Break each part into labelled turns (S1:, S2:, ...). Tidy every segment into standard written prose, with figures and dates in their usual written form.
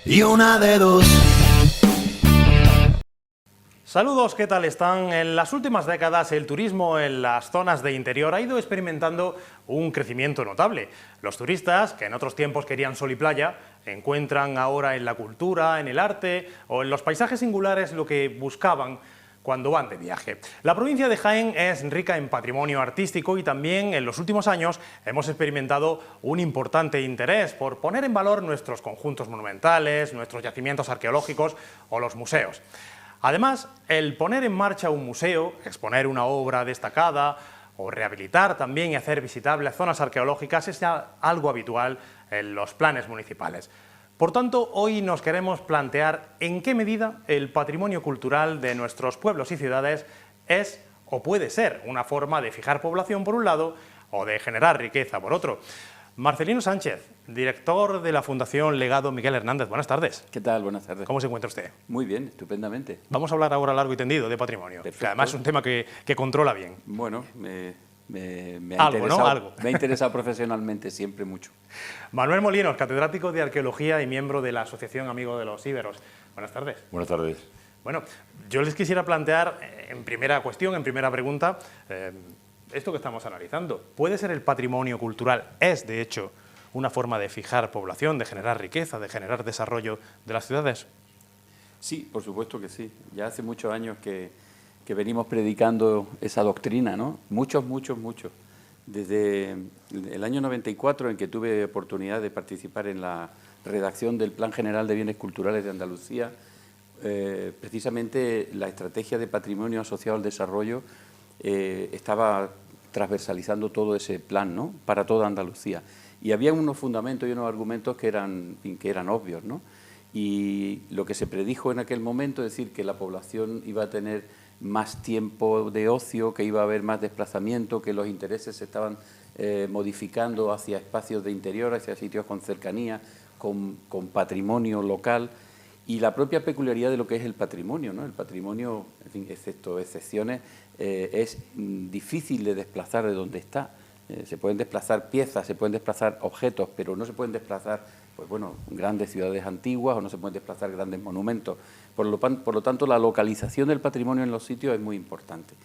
S1: y una de dos.
S2: Saludos, ¿qué tal están? En las últimas décadas el turismo en las zonas de interior ha ido experimentando un crecimiento notable. Los turistas, que en otros tiempos querían sol y playa, encuentran ahora en la cultura, en el arte o en los paisajes singulares lo que buscaban cuando van de viaje. La provincia de Jaén es rica en patrimonio artístico y también en los últimos años hemos experimentado un importante interés por poner en valor nuestros conjuntos monumentales, nuestros yacimientos arqueológicos o los museos. Además, el poner en marcha un museo, exponer una obra destacada o rehabilitar también y hacer visitables zonas arqueológicas es ya algo habitual en los planes municipales. Por tanto, hoy nos queremos plantear en qué medida el patrimonio cultural de nuestros pueblos y ciudades es o puede ser una forma de fijar población por un lado o de generar riqueza por otro. Marcelino Sánchez, director de la Fundación Legado Miguel Hernández. Buenas tardes.
S3: ¿Qué tal? Buenas tardes.
S2: ¿Cómo se encuentra usted?
S3: Muy bien, estupendamente.
S2: Vamos a hablar ahora largo y tendido de patrimonio,
S3: Perfecto.
S2: que además es un tema que controla bien.
S3: Bueno, me
S2: Algo, ¿no? Algo.
S3: Me ha interesado profesionalmente siempre mucho.
S2: Manuel Molinos, catedrático de Arqueología y miembro de la Asociación Amigos de los Íberos. Buenas tardes.
S4: Buenas tardes.
S2: Bueno, yo les quisiera plantear en primera cuestión, en primera pregunta, esto que estamos analizando. ¿Puede ser el patrimonio cultural? ¿Es, de hecho, una forma de fijar población, de generar riqueza, de generar desarrollo de las ciudades?
S3: Sí, por supuesto que sí. Ya hace muchos años que venimos predicando esa doctrina, ¿no? Muchos. Desde el año 94, en que tuve oportunidad de participar en la redacción del Plan General de Bienes Culturales de Andalucía, precisamente la estrategia de patrimonio asociado al desarrollo estaba transversalizando todo ese plan, ¿no?, para toda Andalucía. Y había unos fundamentos y unos argumentos que eran obvios, ¿no? Y lo que se predijo en aquel momento, es decir, que la población iba a tener más tiempo de ocio, que iba a haber más desplazamiento, que los intereses se estaban modificando hacia espacios de interior, hacia sitios con cercanía, con patrimonio local, y la propia peculiaridad de lo que es el patrimonio, ¿no? El patrimonio, en fin, excepto excepciones, es difícil de desplazar de donde está. Se pueden desplazar piezas, se pueden desplazar objetos, pero no se pueden desplazar, pues bueno, grandes ciudades antiguas o no se pueden desplazar grandes monumentos. Por lo tanto, la localización del patrimonio en los sitios es muy importante.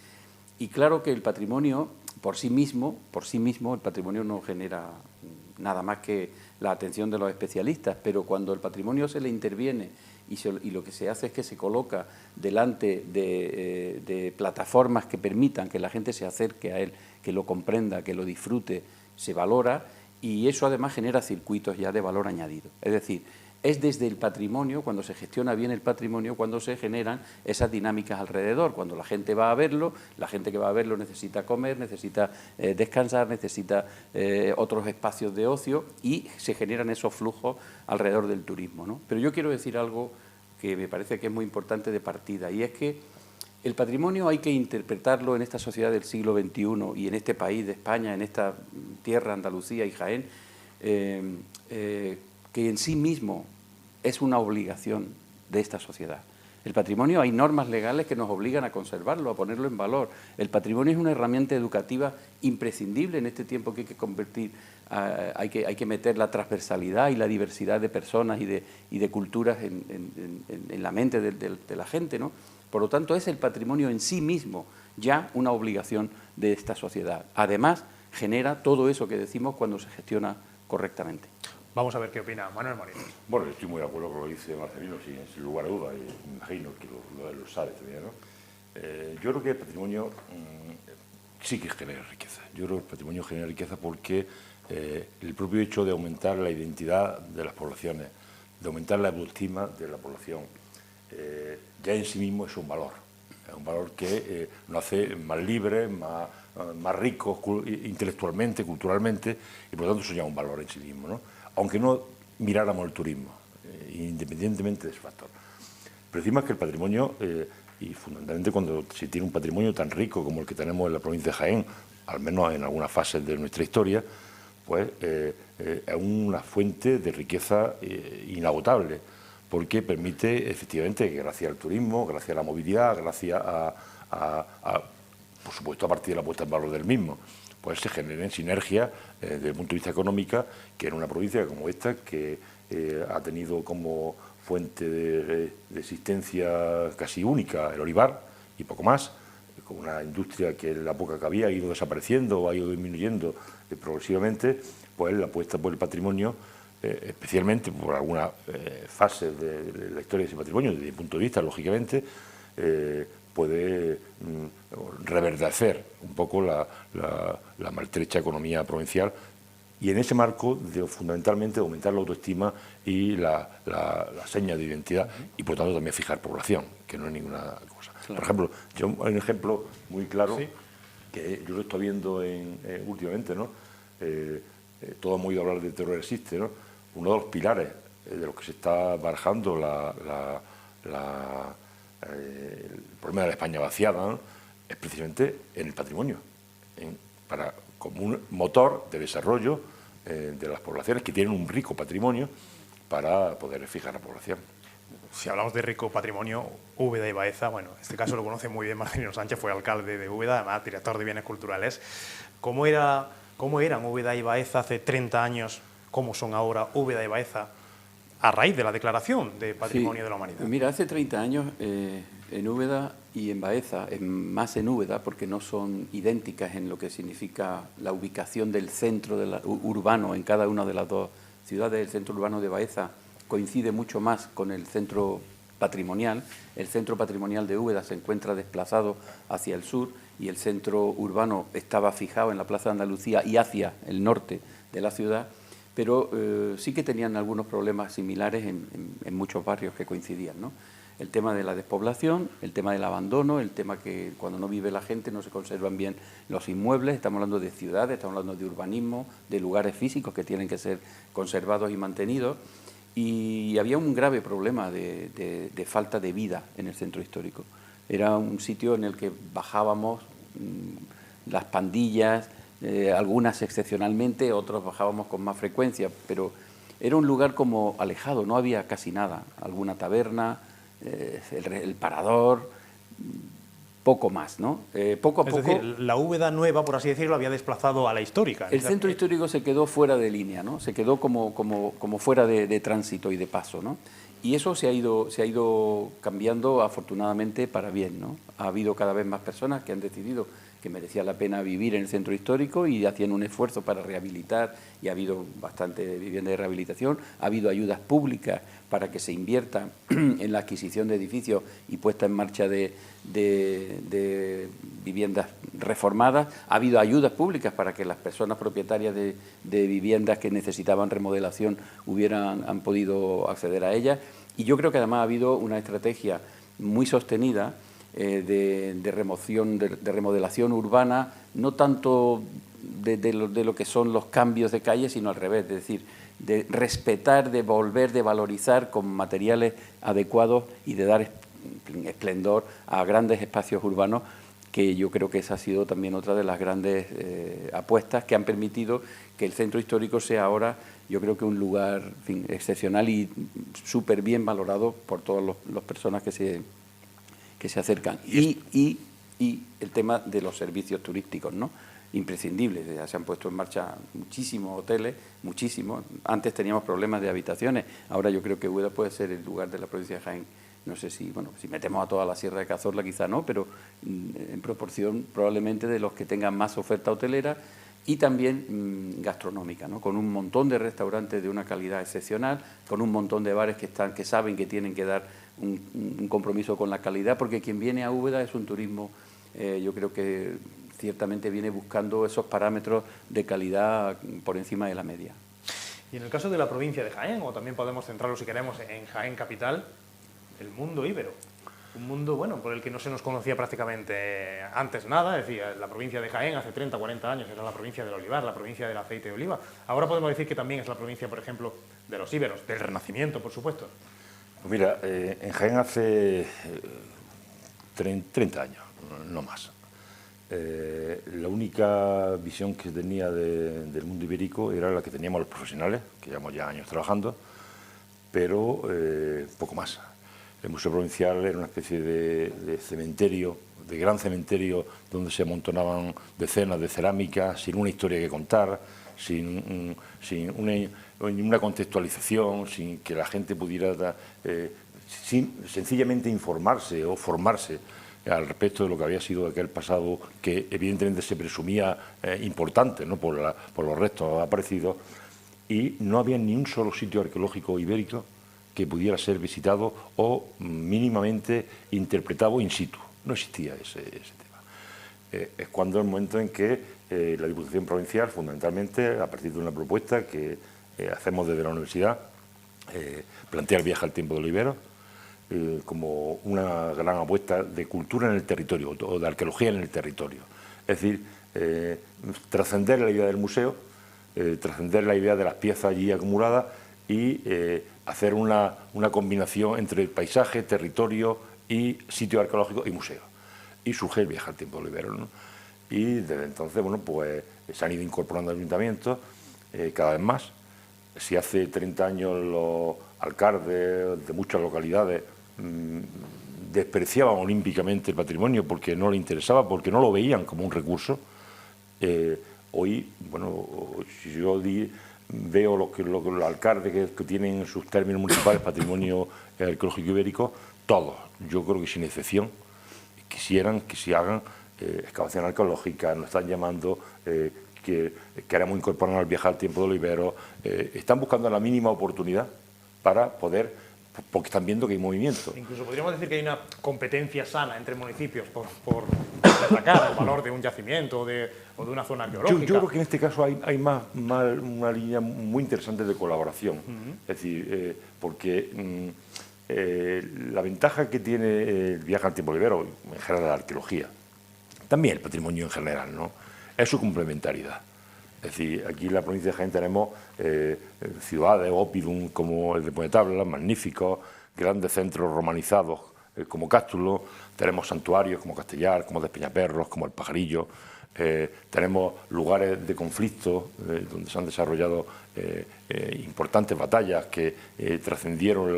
S3: Y claro que el patrimonio, por sí mismo, el patrimonio no genera nada más que la atención de los especialistas, pero cuando el patrimonio se le interviene y lo que se hace es que se coloca delante de plataformas que permitan que la gente se acerque a él, que lo comprenda, que lo disfrute, se valora, y eso además genera circuitos ya de valor añadido. Es decir, es desde el patrimonio, cuando se gestiona bien el patrimonio, cuando se generan esas dinámicas alrededor. Cuando la gente va a verlo, la gente que va a verlo necesita comer, necesita descansar, necesita otros espacios de ocio, y se generan esos flujos alrededor del turismo, ¿no? Pero yo quiero decir algo que me parece que es muy importante de partida, y es que el patrimonio hay que interpretarlo en esta sociedad del siglo XXI y en este país de España, en esta tierra, Andalucía y Jaén, que en sí mismo es una obligación de esta sociedad. El patrimonio, hay normas legales que nos obligan a conservarlo, a ponerlo en valor. El patrimonio es una herramienta educativa imprescindible en este tiempo que hay que convertir, hay que meter la transversalidad y la diversidad de personas y de culturas en la mente de la gente, ¿no? Por lo tanto, es el patrimonio en sí mismo ya una obligación de esta sociedad. Además, genera todo eso que decimos cuando se gestiona correctamente.
S2: Vamos a ver qué opina Manuel Molinos.
S4: Bueno, estoy muy de acuerdo con lo que dice Marcelino, sin lugar a dudas, y me imagino que lo sabe también, ¿no? Yo creo que el patrimonio sí que genera riqueza. Yo creo que el patrimonio genera riqueza porque el propio hecho de aumentar la identidad de las poblaciones, de aumentar la autoestima de la población, ya en sí mismo es un valor que nos hace más libres, más ricos intelectualmente, culturalmente, y por lo tanto eso ya es un valor en sí mismo, ¿no? Aunque no miráramos el turismo, independientemente de ese factor. Pero encima es que el patrimonio, y fundamentalmente cuando se tiene un patrimonio tan rico como el que tenemos en la provincia de Jaén, al menos en algunas fases de nuestra historia, pues es una fuente de riqueza inagotable, porque permite efectivamente que gracias al turismo, gracias a la movilidad, gracias por supuesto a partir de la puesta en valor del mismo, pues se generen sinergias desde el punto de vista económico, que en una provincia como esta, que ha tenido como fuente de existencia casi única, el olivar, y poco más, con una industria que en la época que había ido desapareciendo o ha ido disminuyendo progresivamente, pues la apuesta por el patrimonio, especialmente por algunas fases de la historia de ese patrimonio, desde mi punto de vista, lógicamente, puede reverdecer un poco la maltrecha economía provincial, y en ese marco fundamentalmente aumentar la autoestima y la seña de identidad, y por tanto también fijar población, que no es ninguna cosa. Claro. Por ejemplo, hay un ejemplo muy claro, sí, que yo lo estoy viendo últimamente, ¿no? Todos hemos oído hablar de Teruel Existe, ¿no? Uno de los pilares de los que se está barajando el problema de la España vaciada, ¿no? Es precisamente en el patrimonio, como un motor de desarrollo de las poblaciones que tienen un rico patrimonio para poder fijar la población.
S2: Si hablamos de rico patrimonio, Úbeda y Baeza, bueno, en este caso lo conoce muy bien Marcelino Sánchez, fue alcalde de Úbeda, además director de bienes culturales. ¿Cómo eran Úbeda y Baeza hace 30 años? ¿Cómo son ahora Úbeda y Baeza a raíz de la Declaración de Patrimonio de la Humanidad?
S3: Mira, hace 30 años en Úbeda y en Baeza, más en Úbeda, porque no son idénticas en lo que significa la ubicación del centro urbano en cada una de las dos ciudades. El centro urbano de Baeza coincide mucho más con el centro patrimonial. El centro patrimonial de Úbeda se encuentra desplazado hacia el sur y el centro urbano estaba fijado en la Plaza de Andalucía y hacia el norte de la ciudad, pero sí que tenían algunos problemas similares en muchos barrios que coincidían, ¿no? El tema de la despoblación, el tema del abandono, el tema que cuando no vive la gente no se conservan bien los inmuebles. Estamos hablando de ciudades, estamos hablando de urbanismo, de lugares físicos que tienen que ser conservados y mantenidos. Y había un grave problema de falta de vida en el centro histórico. Era un sitio en el que bajábamos las pandillas, algunas excepcionalmente, otros bajábamos con más frecuencia, pero era un lugar como alejado, no había casi nada. Alguna taberna, el parador, poco más, ¿no? Poco a poco.
S2: Es decir, la Úbeda nueva, por así decirlo, había desplazado a la histórica.
S3: El centro histórico se quedó fuera de línea, ¿no? Se quedó como fuera de tránsito y de paso, ¿no? Y eso se ha ido cambiando afortunadamente para bien, ¿no? Ha habido cada vez más personas que han decidido que merecía la pena vivir en el centro histórico y hacían un esfuerzo para rehabilitar, y ha habido bastante vivienda de rehabilitación, ha habido ayudas públicas para que se invierta en la adquisición de edificios y puesta en marcha de viviendas reformadas, ha habido ayudas públicas para que las personas propietarias de viviendas que necesitaban remodelación han podido acceder a ellas, y yo creo que además ha habido una estrategia muy sostenida de remodelación urbana, no tanto de lo que son los cambios de calle, sino al revés, es decir, de respetar, de volver, de valorizar con materiales adecuados y de dar esplendor a grandes espacios urbanos, que yo creo que esa ha sido también otra de las grandes apuestas que han permitido que el centro histórico sea ahora, yo creo que un lugar, en fin, excepcional y súper bien valorado por todas las personas que se acercan. Y el tema de los servicios turísticos, ¿no? Imprescindibles. Ya se han puesto en marcha muchísimos hoteles, muchísimos. Antes teníamos problemas de habitaciones, ahora yo creo que Úbeda puede ser el lugar de la provincia de Jaén. No sé si metemos a toda la Sierra de Cazorla quizá no, pero en proporción probablemente de los que tengan más oferta hotelera y también gastronómica, ¿no? Con un montón de restaurantes de una calidad excepcional, con un montón de bares que saben que tienen que dar un compromiso con la calidad, porque quien viene a Úbeda es un turismo, yo creo que ciertamente viene buscando esos parámetros de calidad por encima de la media.
S2: Y en el caso de la provincia de Jaén, o también podemos centrarlo si queremos en Jaén capital, el mundo íbero. Un mundo, bueno, por el que no se nos conocía prácticamente antes nada. Es decir, la provincia de Jaén hace 30, 40 años era la provincia del olivar, la provincia del aceite de oliva. Ahora podemos decir que también es la provincia, por ejemplo, de los íberos, del Renacimiento, por supuesto.
S4: Pues mira, en Jaén hace 30 años, no más. La única visión que tenía del mundo ibérico era la que teníamos los profesionales, que llevamos ya años trabajando, pero poco más. El Museo Provincial era una especie de cementerio, de gran cementerio, donde se amontonaban decenas de cerámicas, sin una historia que contar, sin una contextualización, sin que la gente pudiera sencillamente informarse o formarse al respecto de lo que había sido aquel pasado que evidentemente se presumía importante, ¿no?, por los restos aparecidos, y no había ni un solo sitio arqueológico ibérico que pudiera ser visitado o mínimamente interpretado in situ. No existía ese tema. Es cuando el momento en que la Diputación Provincial, fundamentalmente, a partir de una propuesta que hacemos desde la universidad, plantea el viaje al tiempo de los iberos como una gran apuesta de cultura en el territorio o de arqueología en el territorio. Es decir, trascender la idea del museo, trascender la idea de las piezas allí acumuladas y hacer una combinación entre paisaje, territorio y sitio arqueológico y museo. Y surge el viaje al tiempo de los iberos, ¿no? Y desde entonces, bueno, pues se han ido incorporando ayuntamientos cada vez más. Si hace 30 años los alcaldes de muchas localidades despreciaban olímpicamente el patrimonio porque no les interesaba, porque no lo veían como un recurso, hoy, bueno, si yo veo los alcaldes que tienen en sus términos municipales patrimonio arqueológico ibérico, todos, yo creo que sin excepción, quisieran que se hagan excavación arqueológica, nos están llamando, que queremos incorporar al viaje al tiempo de los iberos, están buscando la mínima oportunidad para poder, porque están viendo que hay movimiento.
S2: Incluso podríamos decir que hay una competencia sana entre municipios por destacar el valor de un yacimiento o de una zona arqueológica.
S4: Yo creo que en este caso hay más una línea muy interesante de colaboración. Es decir, porque la ventaja que tiene el viaje al tiempo de los iberos, en general la arqueología, también el patrimonio en general, ¿no?, es su complementariedad. Es decir, aquí en la provincia de Jaén tenemos ciudades, oppidum como el de Puentetabla, magníficos, grandes centros romanizados como Cástulo, tenemos santuarios como Castellar, como Despeñaperros, como El Pajarillo, tenemos lugares de conflicto donde se han desarrollado importantes batallas que trascendieron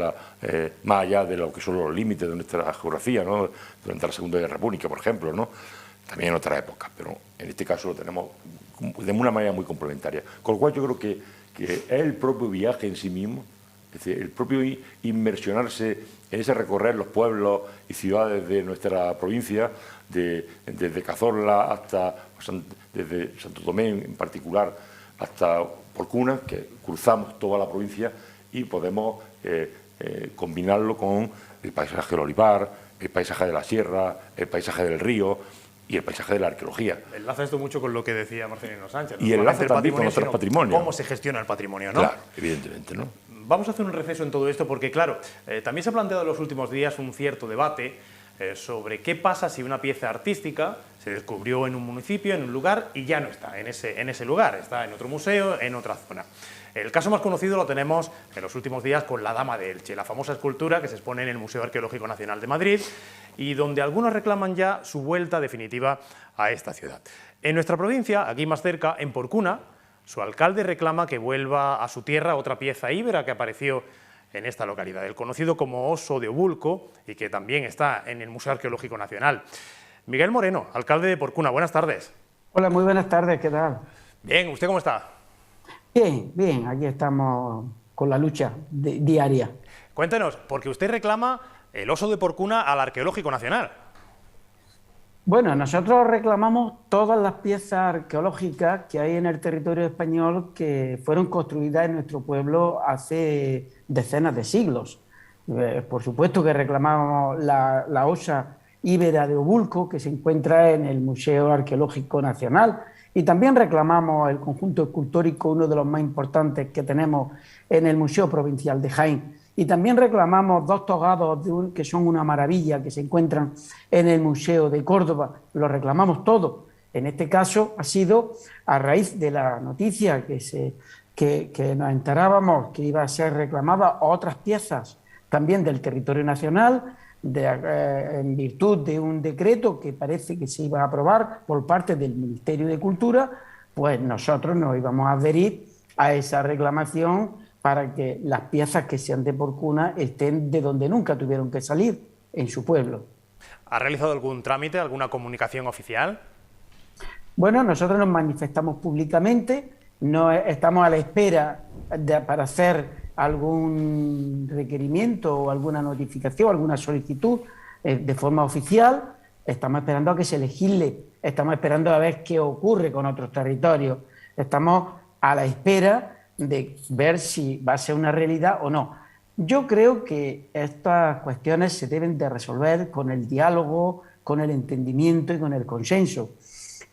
S4: más allá de lo que son los límites de nuestra geografía, ¿no?, durante la Segunda Guerra Púnica, por ejemplo, ¿no?, también en otras épocas, pero en este caso lo tenemos de una manera muy complementaria. Con lo cual yo creo que es el propio viaje en sí mismo, es decir, el propio inmersionarse en ese recorrer los pueblos y ciudades de nuestra provincia, desde Cazorla hasta, desde Santo Tomé en particular, hasta Porcuna, que cruzamos toda la provincia y podemos combinarlo con el paisaje del olivar, el paisaje de la sierra, el paisaje del río y el paisaje de la arqueología.
S2: Enlaza esto mucho con lo que decía Marcelino Sánchez, ¿no?
S4: Y enlaza también con otros patrimonios.
S2: Cómo se gestiona el patrimonio, ¿no?
S4: Claro, evidentemente, ¿no?
S2: Vamos a hacer un receso en todo esto porque, claro, también se ha planteado en los últimos días un cierto debate sobre qué pasa si una pieza artística se descubrió en un municipio, en un lugar, y ya no está en ese lugar, está en otro museo, en otra zona. El caso más conocido lo tenemos en los últimos días con la Dama de Elche, la famosa escultura que se expone en el Museo Arqueológico Nacional de Madrid y donde algunos reclaman ya su vuelta definitiva a esta ciudad. En nuestra provincia, aquí más cerca, en Porcuna, su alcalde reclama que vuelva a su tierra otra pieza íbera que apareció en esta localidad, el conocido como Oso de Obulco, y que también está en el Museo Arqueológico Nacional. Miguel Moreno, alcalde de Porcuna, buenas tardes.
S1: Hola, muy buenas tardes, ¿qué tal?
S2: Bien, ¿usted cómo está?
S1: Bien, bien, aquí estamos con la lucha diaria.
S2: Cuéntenos, porque usted reclama el Oso de Porcuna al Arqueológico Nacional.
S1: Bueno, nosotros reclamamos todas las piezas arqueológicas que hay en el territorio español que fueron construidas en nuestro pueblo hace decenas de siglos. Por supuesto que reclamamos la osa íbera de Obulco, que se encuentra en el Museo Arqueológico Nacional, y también reclamamos el conjunto escultórico, uno de los más importantes que tenemos en el Museo Provincial de Jaén. Y también reclamamos dos togados que son una maravilla, que se encuentran en el Museo de Córdoba. Lo reclamamos todo. En este caso ha sido a raíz de la noticia que nos enterábamos que iba a ser reclamada otras piezas también del territorio nacional, en virtud de un decreto que parece que se iba a aprobar por parte del Ministerio de Cultura, pues nosotros nos íbamos a adherir a esa reclamación para que las piezas que sean de Porcuna estén de donde nunca tuvieron que salir, en su pueblo.
S2: ¿Ha realizado algún trámite, alguna comunicación oficial?
S1: Bueno, nosotros nos manifestamos públicamente no estamos a la espera para hacer algún requerimiento o alguna notificación, alguna solicitud de forma oficial. Estamos esperando a que se legisle, estamos esperando a ver qué ocurre con otros territorios, estamos a la espera de ver si va a ser una realidad o no. Yo creo que estas cuestiones se deben de resolver con el diálogo, con el entendimiento y con el consenso.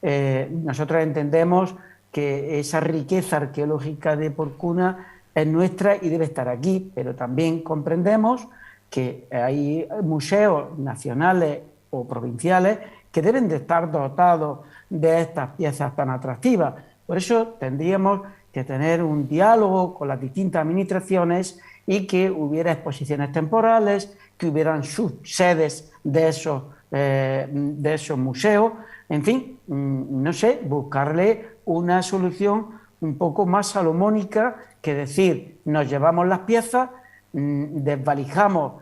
S1: Nosotros entendemos que esa riqueza arqueológica de Porcuna es nuestra y debe estar aquí, pero también comprendemos que hay museos nacionales o provinciales que deben de estar dotados de estas piezas tan atractivas. Por eso tendríamos que tener un diálogo con las distintas administraciones y que hubiera exposiciones temporales, que hubieran subsedes de esos museos, en fin, no sé, buscarle una solución un poco más salomónica que decir, nos llevamos las piezas, desvalijamos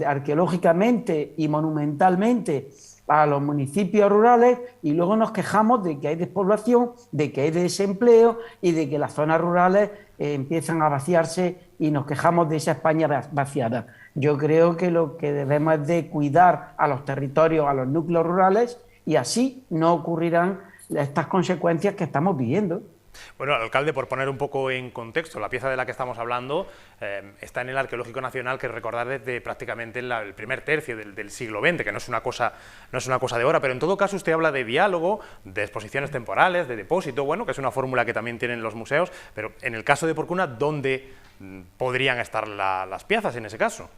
S1: arqueológicamente y monumentalmente a los municipios rurales y luego nos quejamos de que hay despoblación, de que hay desempleo y de que las zonas rurales empiezan a vaciarse y nos quejamos de esa España vaciada. Yo creo que lo que debemos es de cuidar a los territorios, a los núcleos rurales, y así no ocurrirán estas consecuencias que estamos viviendo.
S2: Bueno, alcalde, por poner un poco en contexto, la pieza de la que estamos hablando está en el Arqueológico Nacional, que recordar desde prácticamente el primer tercio del siglo XX, que no es una cosa de ahora, pero en todo caso usted habla de diálogo, de exposiciones temporales, de depósito, bueno, que es una fórmula que también tienen los museos, pero en el caso de Porcuna, ¿dónde podrían estar las piezas en ese caso?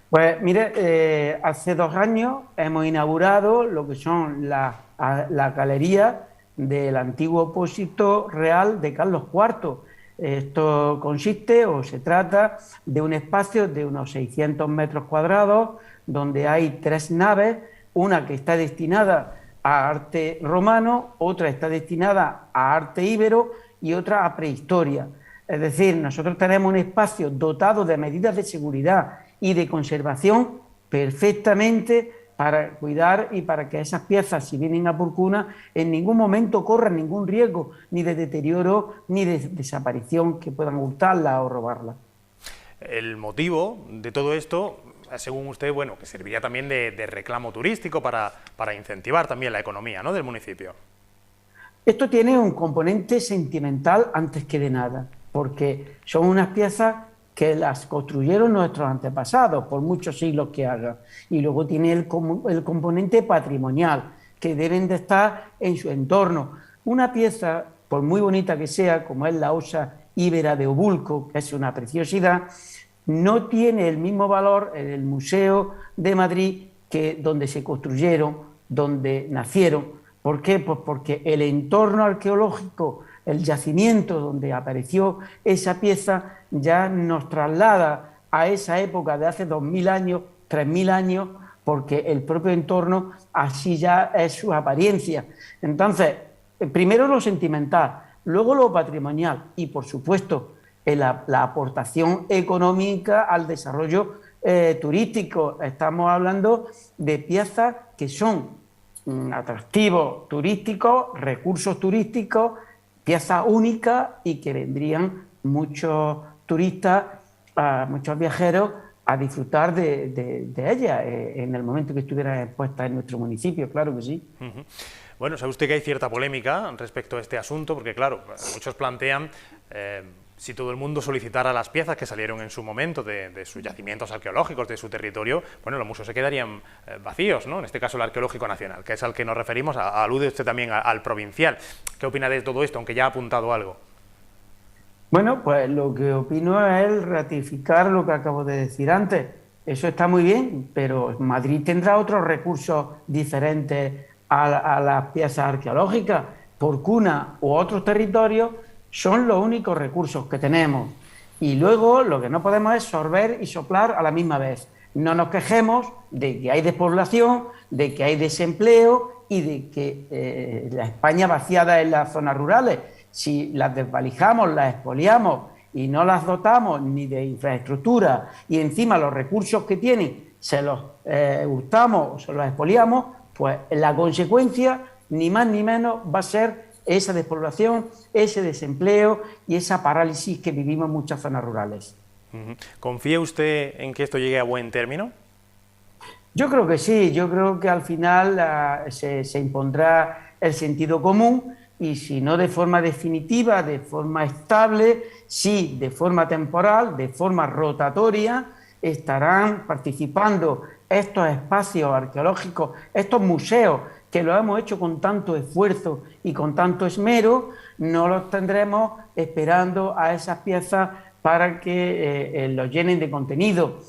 S1: Pues mire, hace 2 años hemos inaugurado lo que son la galería del antiguo Opósito Real de Carlos IV. Esto consiste o se trata de un espacio de unos 600 metros cuadrados donde hay 3 naves, una que está destinada a arte romano, otra está destinada a arte íbero y otra a prehistoria. Es decir, nosotros tenemos un espacio dotado de medidas de seguridad y de conservación perfectamente para cuidar y para que esas piezas, si vienen a Porcuna, en ningún momento corran ningún riesgo, ni de deterioro, ni de desaparición, que puedan hurtarla o robarla.
S2: El motivo de todo esto, según usted, bueno, que serviría también de reclamo turístico para incentivar también la economía, ¿no?, del municipio.
S1: Esto tiene un componente sentimental antes que de nada, porque son unas piezas que las construyeron nuestros antepasados por muchos siglos que haga, y luego tiene el componente patrimonial, que deben de estar en su entorno. Una pieza, por muy bonita que sea, como es la osa íbera de Obulco, que es una preciosidad, no tiene el mismo valor en el Museo de Madrid que donde se construyeron, donde nacieron. ¿Por qué? Pues porque el entorno arqueológico, el yacimiento donde apareció esa pieza, ya nos traslada a esa época de hace 2000 años, 3000 años, porque el propio entorno así ya es su apariencia. Entonces, primero lo sentimental, luego lo patrimonial y, por supuesto, la aportación económica al desarrollo turístico. Estamos hablando de piezas que son atractivos turísticos, recursos turísticos, piezas únicas y que vendrían muchos turistas, muchos viajeros a disfrutar de ellas en el momento que estuvieran expuestas en nuestro municipio, claro que sí.
S2: Bueno, sabe usted que hay cierta polémica respecto a este asunto, porque claro, muchos plantean si todo el mundo solicitara las piezas que salieron en su momento de sus yacimientos arqueológicos, de su territorio, bueno, los museos se quedarían vacíos, ¿no? En este caso el Arqueológico Nacional, que es al que nos referimos, alude usted también al provincial. ¿Qué opina de todo esto, aunque ya ha apuntado algo?
S1: Bueno, pues lo que opino es ratificar lo que acabo de decir antes. Eso está muy bien, pero Madrid tendrá otros recursos diferentes a las piezas arqueológicas. Porcuna u otros territorios son los únicos recursos que tenemos. Y luego lo que no podemos es sorber y soplar a la misma vez. No nos quejemos de que hay despoblación, de que hay desempleo y de que la España vaciada en las zonas rurales. Si las desvalijamos, las expoliamos y no las dotamos ni de infraestructura y encima los recursos que tienen se los hurtamos o se los expoliamos, pues la consecuencia ni más ni menos va a ser esa despoblación, ese desempleo y esa parálisis que vivimos en muchas zonas rurales.
S2: ¿Confía usted en que esto llegue a buen término?
S1: Yo creo que sí, yo creo que al final se impondrá el sentido común y si no de forma definitiva, de forma estable, sí de forma temporal, de forma rotatoria, estarán participando estos espacios arqueológicos, estos museos que lo hemos hecho con tanto esfuerzo y con tanto esmero, no los tendremos esperando a esas piezas para que los llenen de contenido.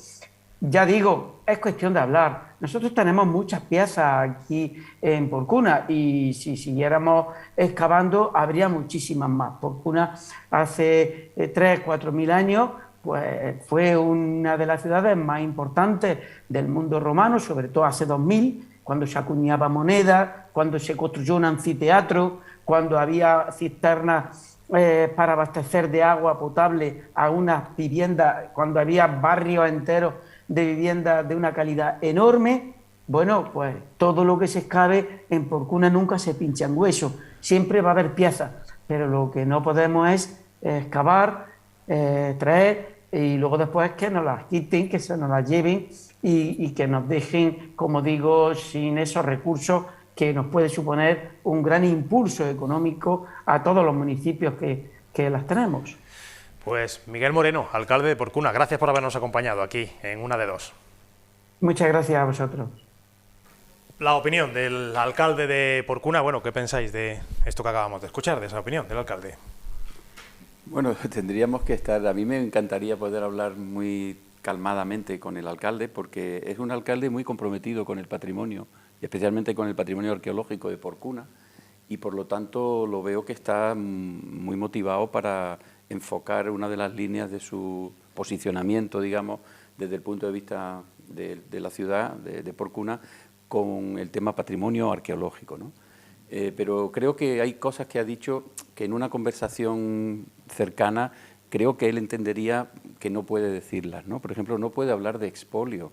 S1: Ya digo, es cuestión de hablar. Nosotros tenemos muchas piezas aquí en Porcuna y si siguiéramos excavando habría muchísimas más. Porcuna hace 3.000 o 4.000 años pues, fue una de las ciudades más importantes del mundo romano, sobre todo hace 2000, cuando se acuñaba moneda, cuando se construyó un anfiteatro, cuando había cisternas para abastecer de agua potable a unas viviendas, cuando había barrios enteros de viviendas de una calidad enorme. Bueno, pues todo lo que se excave en Porcuna nunca se pincha en hueso, siempre va a haber piezas, pero lo que no podemos es excavar, traer y luego después que nos las quiten, que se nos las lleven y que nos dejen, como digo, sin esos recursos que nos puede suponer un gran impulso económico a todos los municipios que las tenemos.
S2: Pues Miguel Moreno, alcalde de Porcuna, gracias por habernos acompañado aquí en Una de Dos.
S1: Muchas gracias a vosotros.
S2: La opinión del alcalde de Porcuna, bueno, ¿qué pensáis de esto que acabamos de escuchar, de esa opinión del alcalde?
S3: Bueno, tendríamos que estar, a mí me encantaría poder hablar muy calmadamente con el alcalde, porque es un alcalde muy comprometido con el patrimonio, y especialmente con el patrimonio arqueológico de Porcuna, y por lo tanto lo veo que está muy motivado para enfocar una de las líneas de su posicionamiento, digamos, desde el punto de vista de la ciudad de Porcuna, con el tema patrimonio arqueológico, ¿no? Pero creo que hay cosas que ha dicho que en una conversación cercana creo que él entendería que no puede decirlas, ¿no? Por ejemplo, no puede hablar de expolio.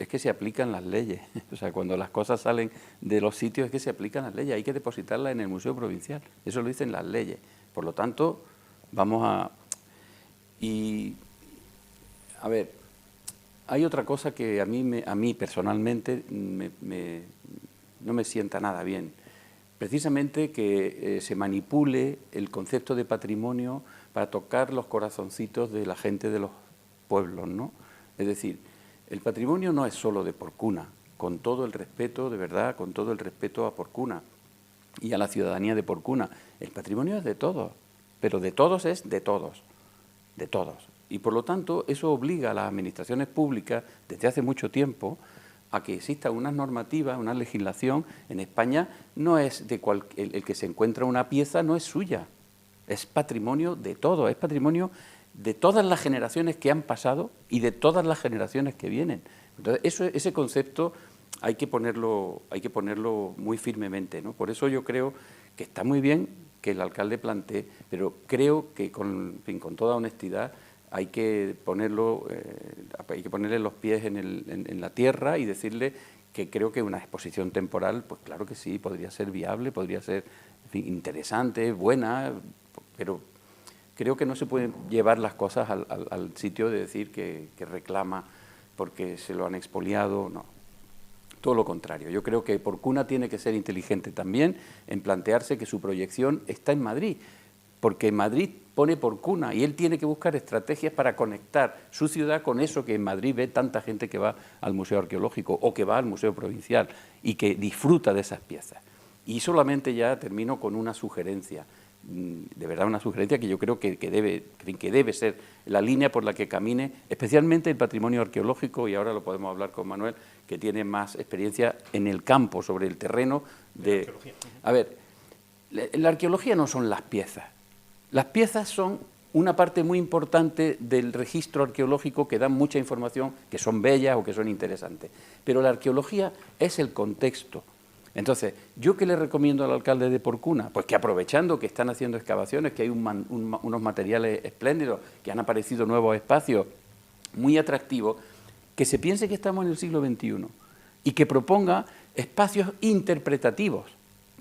S3: Es que se aplican las leyes. O sea, cuando las cosas salen de los sitios es que se aplican las leyes. Hay que depositarlas en el Museo Provincial. Eso lo dicen las leyes. Por lo tanto, vamos a... Y, a ver, hay otra cosa que a mí personalmente no me sienta nada bien. Precisamente que se manipule el concepto de patrimonio para tocar los corazoncitos de la gente de los pueblos, ¿no? Es decir, el patrimonio no es solo de Porcuna, con todo el respeto, de verdad, con todo el respeto a Porcuna y a la ciudadanía de Porcuna. El patrimonio es de todos, pero de todos es de todos, de todos. Y por lo tanto, eso obliga a las administraciones públicas, desde hace mucho tiempo, a que exista una normativa, una legislación. En España no es de el que se encuentra una pieza no es suya, es patrimonio de todo, es patrimonio de todas las generaciones que han pasado y de todas las generaciones que vienen. Entonces, ese concepto hay que ponerlo muy firmemente, ¿no? Por eso yo creo que está muy bien que el alcalde plantee, pero creo que con toda honestidad hay que ponerle los pies en la tierra y decirle que creo que una exposición temporal, pues claro que sí, podría ser viable, podría ser, en fin, interesante, buena, pero creo que no se pueden llevar las cosas al sitio de decir que reclama porque se lo han expoliado, no. Todo lo contrario, yo creo que Porcuna tiene que ser inteligente también en plantearse que su proyección está en Madrid, porque en Madrid pone Porcuna y él tiene que buscar estrategias para conectar su ciudad con eso que en Madrid ve tanta gente que va al Museo Arqueológico o que va al Museo Provincial y que disfruta de esas piezas. Y solamente ya termino con una sugerencia, de verdad una sugerencia que yo creo que debe ser la línea por la que camine, especialmente el patrimonio arqueológico, y ahora lo podemos hablar con Manuel, que tiene más experiencia en el campo, sobre el terreno de... A ver, la arqueología no son las piezas. Las piezas son una parte muy importante del registro arqueológico que dan mucha información, que son bellas o que son interesantes. Pero la arqueología es el contexto. Entonces, ¿yo qué le recomiendo al alcalde de Porcuna? Pues que aprovechando que están haciendo excavaciones, que hay unos materiales espléndidos, que han aparecido nuevos espacios muy atractivos, que se piense que estamos en el siglo XXI y que proponga espacios interpretativos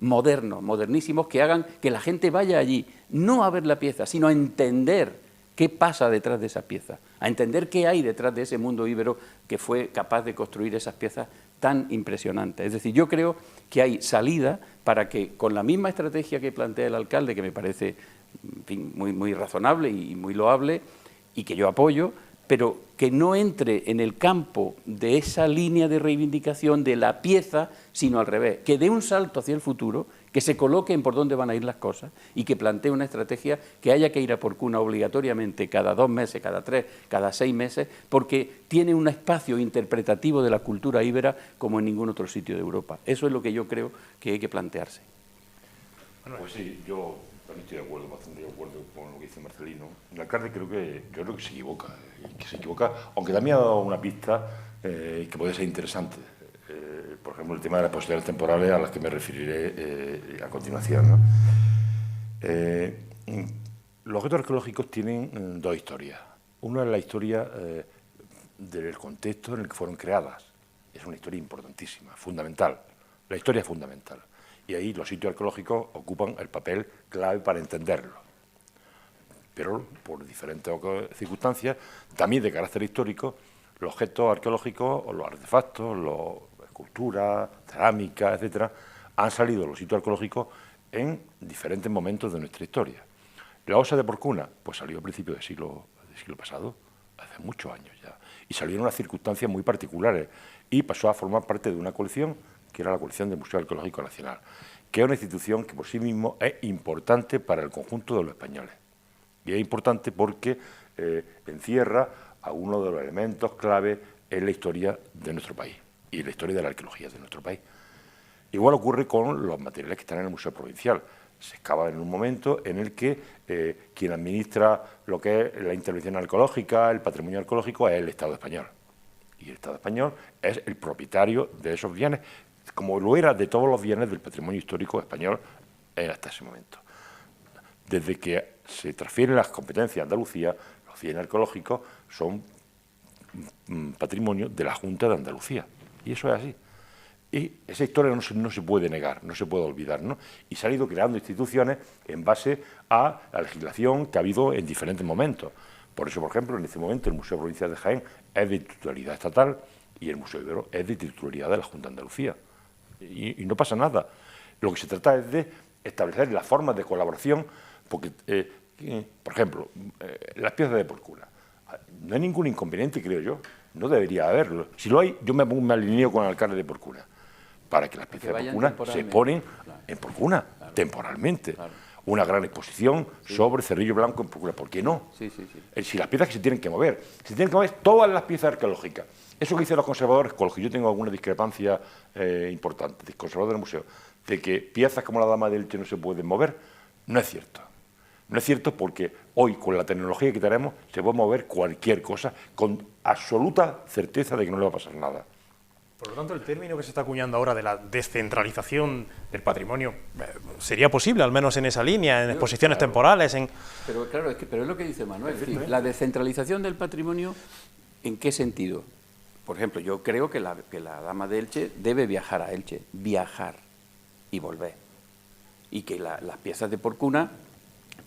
S3: modernos, modernísimos, que hagan que la gente vaya allí, no a ver la pieza, sino a entender qué pasa detrás de esa pieza, a entender qué hay detrás de ese mundo íbero que fue capaz de construir esas piezas tan impresionantes. Es decir, yo creo que hay salida para que, con la misma estrategia que plantea el alcalde, que me parece, en fin, muy razonable y muy loable, y que yo apoyo, pero que no entre en el campo de esa línea de reivindicación de la pieza, sino al revés, que dé un salto hacia el futuro, que se coloque en por dónde van a ir las cosas y que plantee una estrategia que haya que ir a Porcuna obligatoriamente cada 2 meses, cada 3, cada 6 meses, porque tiene un espacio interpretativo de la cultura íbera como en ningún otro sitio de Europa. Eso es lo que yo creo que hay que plantearse.
S4: Pues sí, yo también estoy de acuerdo, bastante de acuerdo con lo que dice Marcelino. El alcalde yo creo que se equivoca, aunque también ha dado una pista que puede ser interesante. Por ejemplo, el tema de las posibilidades temporales a las que me referiré a continuación, ¿no? Los objetos arqueológicos tienen 2 historias. Una es la historia del contexto en el que fueron creadas. Es una historia importantísima, fundamental. La historia es fundamental. Y ahí los sitios arqueológicos ocupan el papel clave para entenderlo. Pero por diferentes circunstancias, también de carácter histórico, los objetos arqueológicos, o los artefactos, las esculturas, cerámica, etcétera, han salido de los sitios arqueológicos en diferentes momentos de nuestra historia. La osa de Porcuna, pues salió a principios del siglo pasado, hace muchos años ya, y salió en unas circunstancias muy particulares, y pasó a formar parte de una colección que era la colección del Museo Arqueológico Nacional, que es una institución que por sí mismo es importante para el conjunto de los españoles. Y es importante porque encierra a uno de los elementos clave en la historia de nuestro país y en la historia de la arqueología de nuestro país. Igual ocurre con los materiales que están en el Museo Provincial. Se excava en un momento en el que quien administra lo que es la intervención arqueológica, el patrimonio arqueológico, es el Estado español. Y el Estado español es el propietario de esos bienes, como lo era de todos los bienes del patrimonio histórico español hasta ese momento. Desde que se transfieren las competencias a Andalucía, los bienes arqueológicos son patrimonio de la Junta de Andalucía. Y eso es así. Y esa historia no se puede negar, no se puede olvidar, ¿no? Y se han ido creando instituciones en base a la legislación que ha habido en diferentes momentos. Por eso, por ejemplo, en este momento el Museo Provincial de Jaén es de titularidad estatal y el Museo Ibero es de titularidad de la Junta de Andalucía. Y no pasa nada. Lo que se trata es de establecer las formas de colaboración, porque, por ejemplo, las piezas de Porcuna. No hay ningún inconveniente, creo yo. No debería haberlo. Si lo hay, yo me alineo con el alcalde de Porcuna, para que las piezas de Porcuna se ponen en Porcuna, temporalmente. Claro. Una gran exposición sobre Cerrillo Blanco en Porcuna. ¿Por qué no? Si las piezas que se tienen que mover todas las piezas arqueológicas. Eso que dicen los conservadores, con los que yo tengo alguna discrepancia importante, de conservadores del museo, de que piezas como la Dama de Elche no se pueden mover, no es cierto. No es cierto porque hoy, con la tecnología que tenemos, se puede mover cualquier cosa con absoluta certeza de que no le va a pasar nada.
S2: Por lo tanto, el término que se está acuñando ahora de la descentralización del patrimonio, ¿sería posible, al menos en esa línea, en exposiciones temporales?
S3: Pero claro, pero es lo que dice Manuel. Es decir, la descentralización del patrimonio, ¿en qué sentido? Por ejemplo, yo creo que la Dama de Elche debe viajar a Elche, viajar y volver. Y que las piezas de Porcuna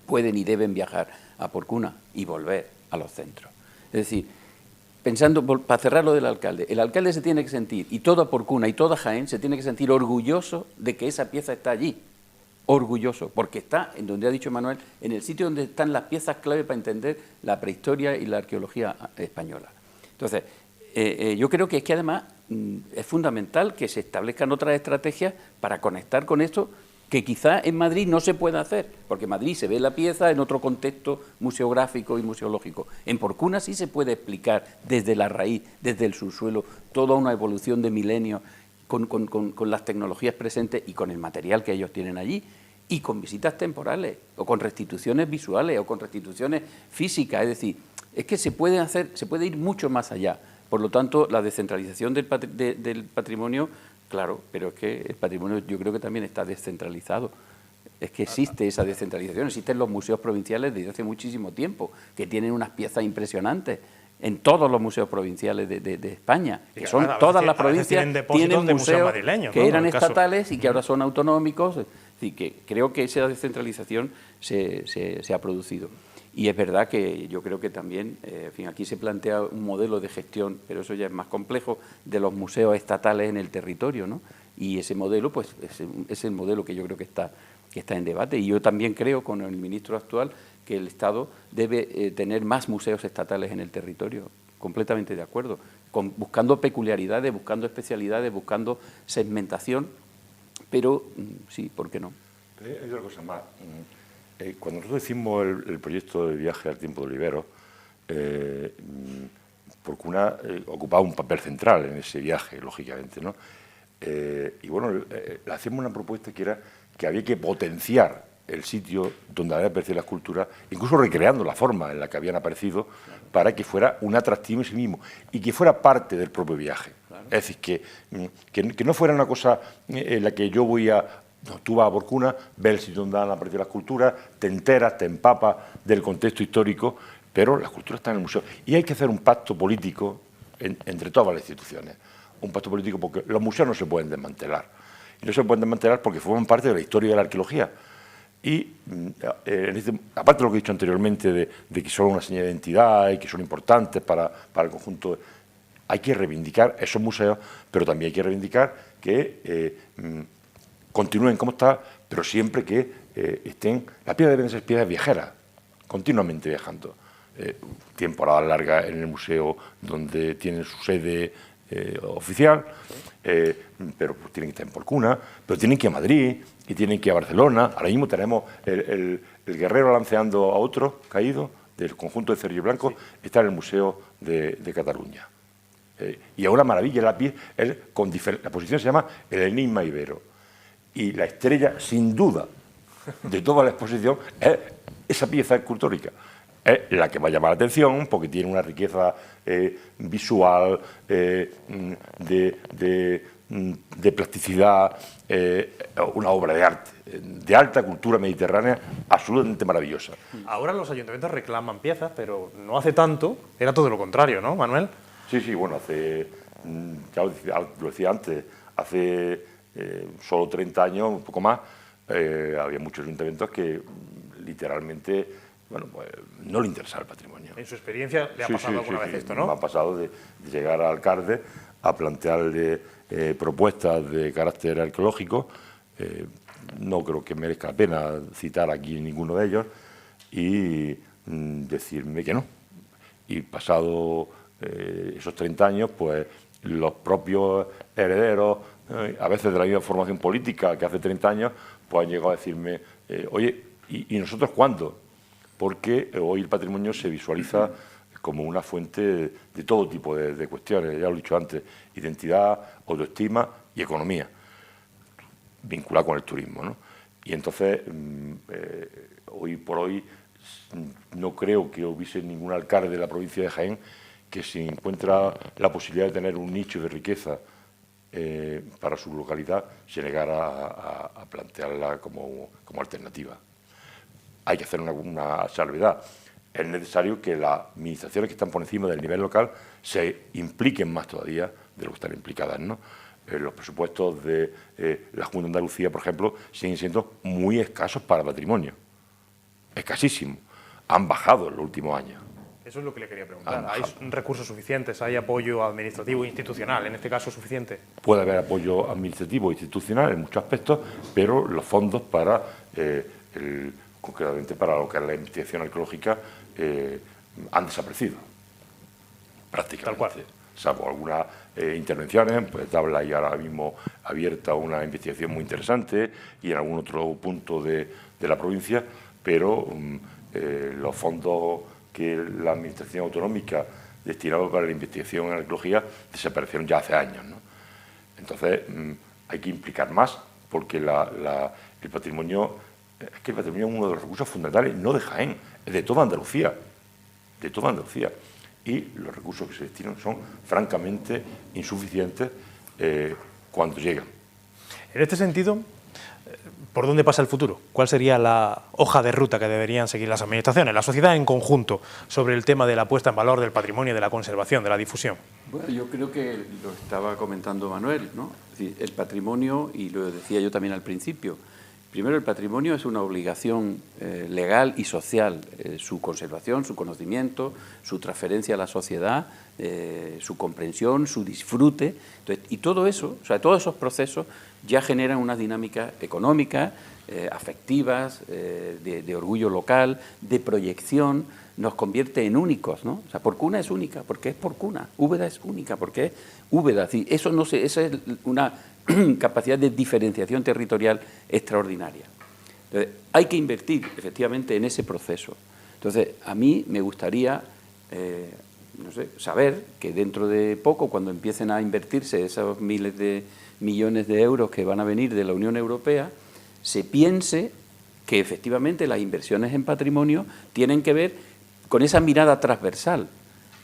S3: pueden y deben viajar a Porcuna y volver a los centros. Es decir, pensando, para cerrar lo del alcalde, el alcalde se tiene que sentir, y toda Porcuna y toda Jaén se tiene que sentir orgulloso de que esa pieza está allí. Orgulloso, porque está, en donde ha dicho Manuel, en el sitio donde están las piezas clave para entender la prehistoria y la arqueología española. Entonces, yo creo que es que además es fundamental que se establezcan otras estrategias para conectar con esto, que quizá en Madrid no se pueda hacer, porque en Madrid se ve la pieza en otro contexto museográfico y museológico. En Porcuna sí se puede explicar desde la raíz, desde el subsuelo, toda una evolución de milenios con las tecnologías presentes y con el material que ellos tienen allí, y con visitas temporales, o con restituciones visuales, o con restituciones físicas. Es decir, es que se puede ir mucho más allá. Por lo tanto, la descentralización del patrimonio, claro, pero es que el patrimonio yo creo que también está descentralizado. Es que existe esa descentralización, existen los museos provinciales desde hace muchísimo tiempo, que tienen unas piezas impresionantes, en todos los museos provinciales de España,
S2: Y
S3: que son
S2: a
S3: todas
S2: veces
S3: las provincias,
S2: tienen depósitos
S3: tienen
S2: de museos
S3: museos
S2: madrileños,
S3: que
S2: ¿no?
S3: eran
S2: En el caso.
S3: estatales y que ahora son autonómicos. Es decir, que creo que esa descentralización se ha producido. Y es verdad que yo creo que también, en fin, aquí se plantea un modelo de gestión, pero eso ya es más complejo, de los museos estatales en el territorio, ¿no? Y ese modelo, pues, es el modelo que yo creo que está en debate. Y yo también creo, con el ministro actual, que el Estado debe tener más museos estatales en el territorio. Completamente de acuerdo. Buscando peculiaridades, buscando especialidades, buscando segmentación, pero sí, ¿por qué no?
S4: Hay otra cosa más. Cuando nosotros decimos el proyecto de viaje al tiempo de Oliveros, Porcuna ocupaba un papel central en ese viaje, lógicamente, ¿no? Y bueno, le hacíamos una propuesta que era que había que potenciar el sitio donde habían aparecido las culturas, incluso recreando la forma en la que habían aparecido, para que fuera un atractivo en sí mismo y que fuera parte del propio viaje. Claro. Es decir, que no fuera una cosa en la que yo voy a... No, tú vas a Porcuna, ves el sitio donde han aparecido las culturas, te enteras, te empapas del contexto histórico, pero las culturas están en el museo. Y hay que hacer un pacto político entre todas las instituciones. Un pacto político porque los museos no se pueden desmantelar. Y no se pueden desmantelar porque forman parte de la historia de la arqueología. Y aparte de lo que he dicho anteriormente, de que son una señal de identidad y que son importantes para el conjunto, hay que reivindicar esos museos, pero también hay que reivindicar que continúen como está, pero siempre que estén... Las piedras deben ser piedras viajeras, continuamente viajando. Temporadas largas en el museo donde tienen su sede oficial, pero pues, tienen que estar en Porcuna, pero tienen que ir a Madrid y tienen que ir a Barcelona. Ahora mismo tenemos el guerrero lanceando a otro caído del conjunto de Cerrillo Blanco, sí. Está en el Museo de Cataluña. Y es una maravilla, la posición se llama El Enigma Ibero. Y la estrella, sin duda, de toda la exposición es esa pieza escultórica. Es la que va a llamar la atención porque tiene una riqueza visual, de plasticidad, una obra de arte, de alta cultura mediterránea, absolutamente maravillosa.
S2: Ahora los ayuntamientos reclaman piezas, pero no hace tanto, era todo lo contrario, ¿no, Manuel?
S4: Sí, bueno, ya lo decía antes, hace solo 30 años, un poco más, había muchos ayuntamientos que literalmente, bueno, pues no le interesaba el patrimonio.
S2: En su experiencia le ha pasado alguna vez esto, ¿no?
S4: Me ha pasado de llegar al alcalde a plantearle propuestas de carácter arqueológico, no creo que merezca la pena citar aquí ninguno de ellos, y decirme que no. Y pasado esos 30 años, pues los propios herederos, a veces de la misma formación política que hace 30 años, pues han llegado a decirme, oye, ¿y nosotros cuándo? Porque hoy el patrimonio se visualiza como una fuente de todo tipo de cuestiones, ya lo he dicho antes, identidad, autoestima y economía, vinculada con el turismo, ¿no? Y entonces, hoy por hoy, no creo que hubiese ningún alcalde de la provincia de Jaén que si encuentra la posibilidad de tener un nicho de riqueza para su localidad, se negara a plantearla como alternativa. Hay que hacer una salvedad. Es necesario que las administraciones que están por encima del nivel local se impliquen más todavía de lo que están implicadas, ¿no? Los presupuestos de la Junta de Andalucía, por ejemplo, siguen siendo muy escasos para patrimonio. Escasísimos. Han bajado en los últimos años.
S2: Eso es lo que le quería preguntar. ¿Hay recursos suficientes? ¿Hay apoyo administrativo e institucional, en este caso, suficiente?
S4: Puede haber apoyo administrativo e institucional en muchos aspectos, pero los fondos para, concretamente para lo que es la investigación arqueológica, han desaparecido, prácticamente.
S2: Tal cual.
S4: Salvo algunas intervenciones, pues Tabla hay ahora mismo abierta una investigación muy interesante y en algún otro punto de la provincia, pero los fondos que la Administración autonómica destinaba para la investigación en arqueología desaparecieron ya hace años, ¿no? Entonces, hay que implicar más, porque el patrimonio, es que el patrimonio es uno de los recursos fundamentales, no de Jaén, es de toda Andalucía, de toda Andalucía. Y los recursos que se destinan son francamente insuficientes cuando llegan.
S2: En este sentido, ¿Por dónde pasa el futuro? ¿Cuál sería la hoja de ruta que deberían seguir las administraciones, la sociedad en conjunto, sobre el tema de la puesta en valor del patrimonio, de la conservación, de la difusión?
S3: Bueno, yo creo que lo estaba comentando Manuel, ¿no? Es decir, el patrimonio, y lo decía yo también al principio, primero el patrimonio es una obligación legal y social, su conservación, su conocimiento, su transferencia a la sociedad, su comprensión, su disfrute. Entonces, y todo eso, o sea, todos esos procesos ya generan unas dinámicas económicas, afectivas, de orgullo local, de proyección, nos convierte en únicos, ¿no? O sea, Porcuna es única porque es Porcuna, Úbeda es única porque es Úbeda. Eso no sé, esa es una capacidad de diferenciación territorial extraordinaria. Entonces, hay que invertir efectivamente en ese proceso. Entonces, a mí me gustaría no sé, saber que dentro de poco, cuando empiecen a invertirse esos miles de millones de euros que van a venir de la Unión Europea, se piense que efectivamente las inversiones en patrimonio tienen que ver con esa mirada transversal,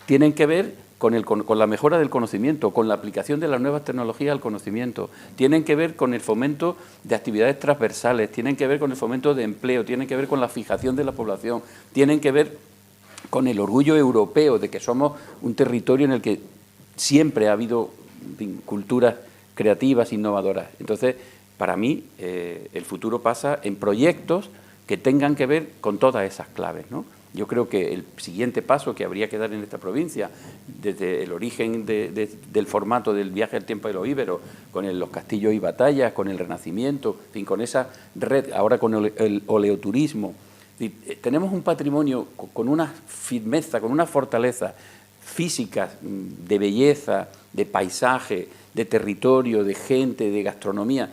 S3: tienen que ver con la mejora del conocimiento, con la aplicación de las nuevas tecnologías al conocimiento, tienen que ver con el fomento de actividades transversales, tienen que ver con el fomento de empleo, tienen que ver con la fijación de la población, tienen que ver con el orgullo europeo de que somos un territorio en el que siempre ha habido, en fin, culturas creativas, innovadoras. Entonces, para mí, el futuro pasa en proyectos que tengan que ver con todas esas claves, ¿no? Yo creo que el siguiente paso que habría que dar en esta provincia, desde el origen del formato del viaje al tiempo de los íberos, con los castillos y batallas, con el Renacimiento, en fin, con esa red, ahora con el oleoturismo. Tenemos un patrimonio con una firmeza, con una fortaleza física, de belleza, de paisaje, de territorio, de gente, de gastronomía,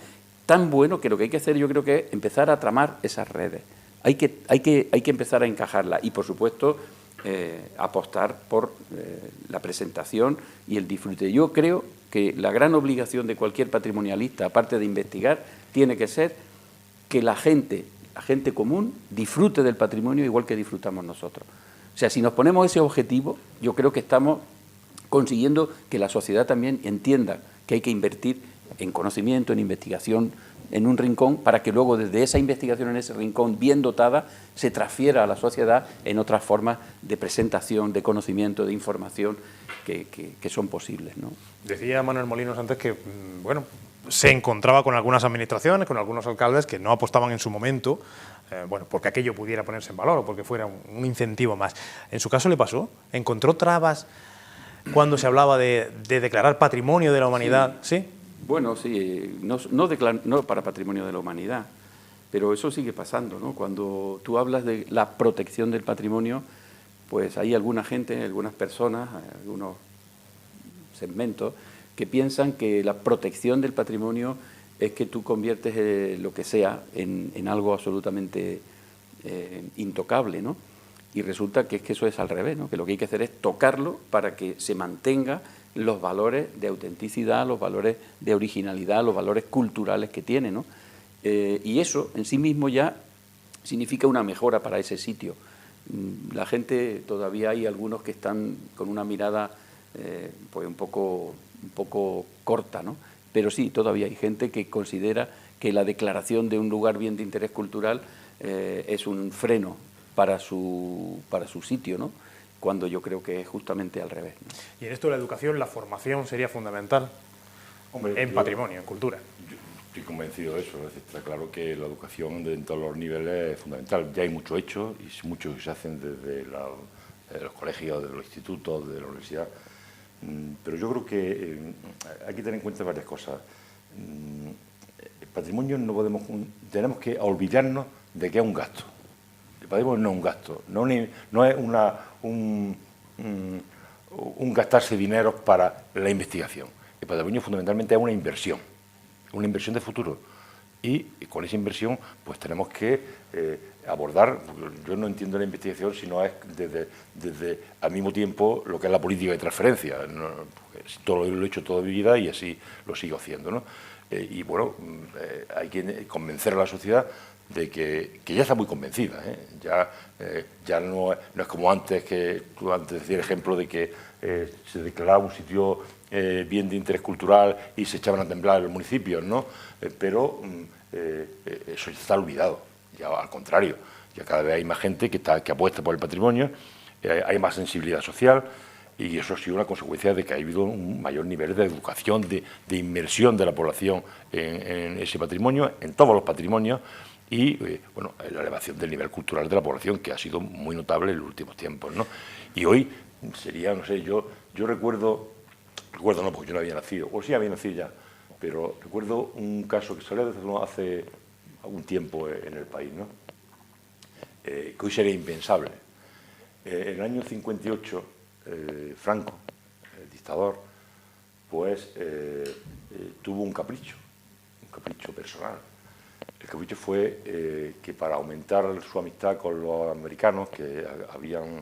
S3: tan bueno que lo que hay que hacer, yo creo que es empezar a tramar esas redes. Hay que empezar a encajarla y, por supuesto, apostar por la presentación y el disfrute. Yo creo que la gran obligación de cualquier patrimonialista, aparte de investigar, tiene que ser que la gente común disfrute del patrimonio igual que disfrutamos nosotros. O sea, si nos ponemos ese objetivo, yo creo que estamos consiguiendo que la sociedad también entienda que hay que invertir en conocimiento, en investigación, en un rincón, para que luego desde esa investigación en ese rincón bien dotada se transfiera a la sociedad en otras formas de presentación, de conocimiento, de información que son posibles, ¿no?
S2: Decía Manuel Molinos antes que, bueno, se encontraba con algunas administraciones, con algunos alcaldes que no apostaban en su momento, bueno, porque aquello pudiera ponerse en valor o porque fuera un incentivo más. ¿En su caso le pasó? ¿Encontró trabas cuando se hablaba de declarar patrimonio de la humanidad? ¿Sí?
S3: Bueno, sí, no para patrimonio de la humanidad, pero eso sigue pasando, ¿no? Cuando tú hablas de la protección del patrimonio, pues hay alguna gente, algunas personas, algunos segmentos que piensan que la protección del patrimonio es que tú conviertes lo que sea en algo absolutamente intocable, ¿no? Y resulta que es que eso es al revés, ¿no? Que lo que hay que hacer es tocarlo para que se mantenga los valores de autenticidad, los valores de originalidad, los valores culturales que tiene, ¿no? Y eso en sí mismo ya significa una mejora para ese sitio. La gente, todavía hay algunos que están con una mirada pues un poco corta, ¿no? Pero sí, todavía hay gente que considera que la declaración de un lugar bien de interés cultural es un freno para su sitio, ¿no? Cuando yo creo que es justamente al revés, ¿no?
S2: Y en esto de la educación, la formación sería fundamental.
S4: Hombre,
S2: en patrimonio, en cultura.
S4: Yo estoy convencido de eso. Está claro que la educación en todos los niveles es fundamental. Ya hay mucho hecho y mucho que se hacen desde los colegios, de los institutos, de la universidad. Pero yo creo que hay que tener en cuenta varias cosas. El patrimonio tenemos que olvidarnos de que es un gasto. El patrimonio no es un gasto, no es un gastarse dinero para la investigación. El patrimonio fundamentalmente es una inversión de futuro. Y con esa inversión pues tenemos que abordar, yo no entiendo la investigación si no es desde al mismo tiempo lo que es la política de transferencia. Todo lo he hecho toda mi vida y así lo sigo haciendo, ¿no? Y bueno, hay que convencer a la sociedad de que ya está muy convencida, ¿eh? Ya no es como antes, que tú antes decías el ejemplo de que se declaraba un sitio bien de interés cultural y se echaban a temblar los municipios, ¿no? Pero eso está olvidado, ya al contrario, ya cada vez hay más gente que apuesta por el patrimonio, hay más sensibilidad social, y eso ha sido una consecuencia de que ha habido un mayor nivel de educación, de inmersión de la población en ese patrimonio, en todos los patrimonios, y bueno, la elevación del nivel cultural de la población, que ha sido muy notable en los últimos tiempos, ¿no? Y hoy sería, no sé, yo recuerdo no, porque yo no había nacido, o sí había nacido ya, pero recuerdo un caso que salió hace algún tiempo en el país, ¿no? Que hoy sería impensable. En el año 58, Franco, el dictador, pues tuvo un capricho personal. El capricho fue que para aumentar su amistad con los americanos, que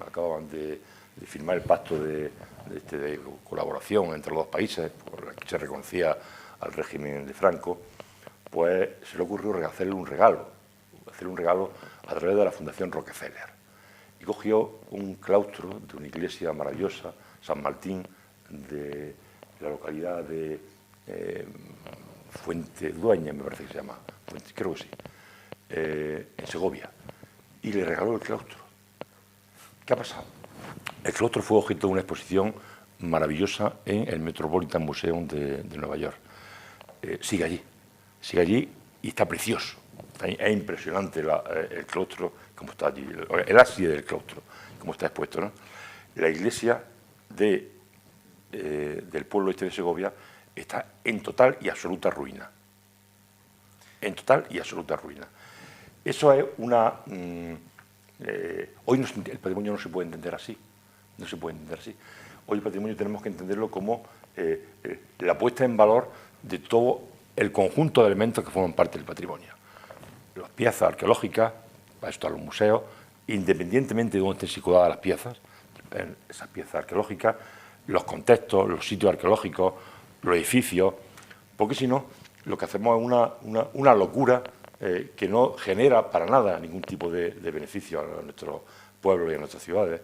S4: acababan de firmar el pacto de colaboración entre los dos países, por el que se reconocía al régimen de Franco, pues se le ocurrió hacerle un regalo a través de la Fundación Rockefeller. Y cogió un claustro de una iglesia maravillosa, San Martín, de la localidad de Fuentedueña, me parece que se llama, creo que sí, en Segovia, y le regaló el claustro. ¿Qué ha pasado? El claustro fue objeto de una exposición maravillosa en el Metropolitan Museum de Nueva York. Sigue allí y está precioso. Es impresionante el claustro, como está allí, el ábside del claustro, como está expuesto, ¿no? La iglesia del pueblo este de Segovia está en total y absoluta ruina. En total y absoluta ruina. Eso es una... hoy el patrimonio no se puede entender así. No se puede entender así. Hoy el patrimonio tenemos que entenderlo como la puesta en valor de todo el conjunto de elementos que forman parte del patrimonio. Las piezas arqueológicas, para esto a los museos, independientemente de dónde estén situadas las piezas, esas piezas arqueológicas, los contextos, los sitios arqueológicos, los edificios, porque si no, lo que hacemos es una locura que no genera para nada ningún tipo de beneficio a nuestros pueblos y a nuestras ciudades.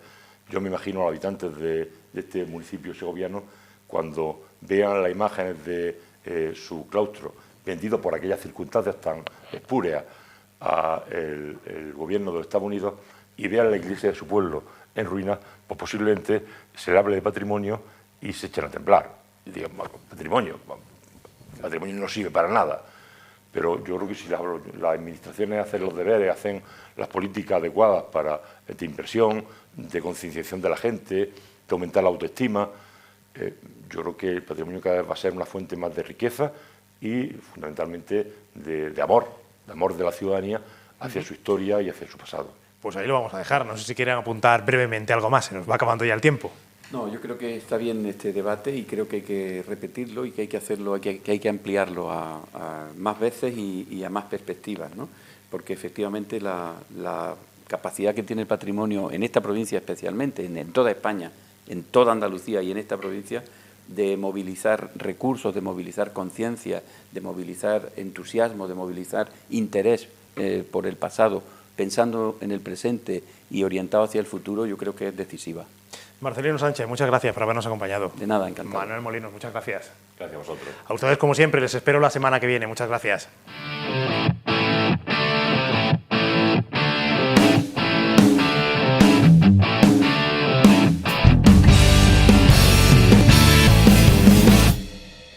S4: Yo me imagino a los habitantes de este municipio segoviano, cuando vean las imágenes de su claustro vendido por aquellas circunstancias tan espúreas al gobierno de los Estados Unidos, y vean la iglesia de su pueblo en ruinas, pues posiblemente se le hable de patrimonio y se echen a temblar. Y digan, patrimonio no sirve para nada. Pero yo creo que si las administraciones hacen los deberes, hacen las políticas adecuadas de inversión, de concienciación de la gente, de aumentar la autoestima, yo creo que el patrimonio cada vez va a ser una fuente más de riqueza y fundamentalmente de amor de la ciudadanía hacia su historia y hacia su pasado.
S2: Pues ahí lo vamos a dejar. No sé si quieren apuntar brevemente algo más, se nos va acabando ya el tiempo.
S3: No, yo creo que está bien este debate y creo que hay que repetirlo y que hay que hacerlo, que hay que ampliarlo a más veces y a más perspectivas, ¿no? Porque efectivamente la capacidad que tiene el patrimonio en esta provincia especialmente, en toda España, en toda Andalucía y en esta provincia, de movilizar recursos, de movilizar conciencia, de movilizar entusiasmo, de movilizar interés por el pasado, pensando en el presente y orientado hacia el futuro, yo creo que es decisiva.
S2: Marcelino Sánchez, muchas gracias por habernos acompañado.
S3: De nada, encantado.
S2: Manuel Molinos, muchas gracias.
S4: Gracias a vosotros.
S2: A ustedes, como siempre, les espero la semana que viene. Muchas gracias.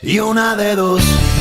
S5: Y una de dos.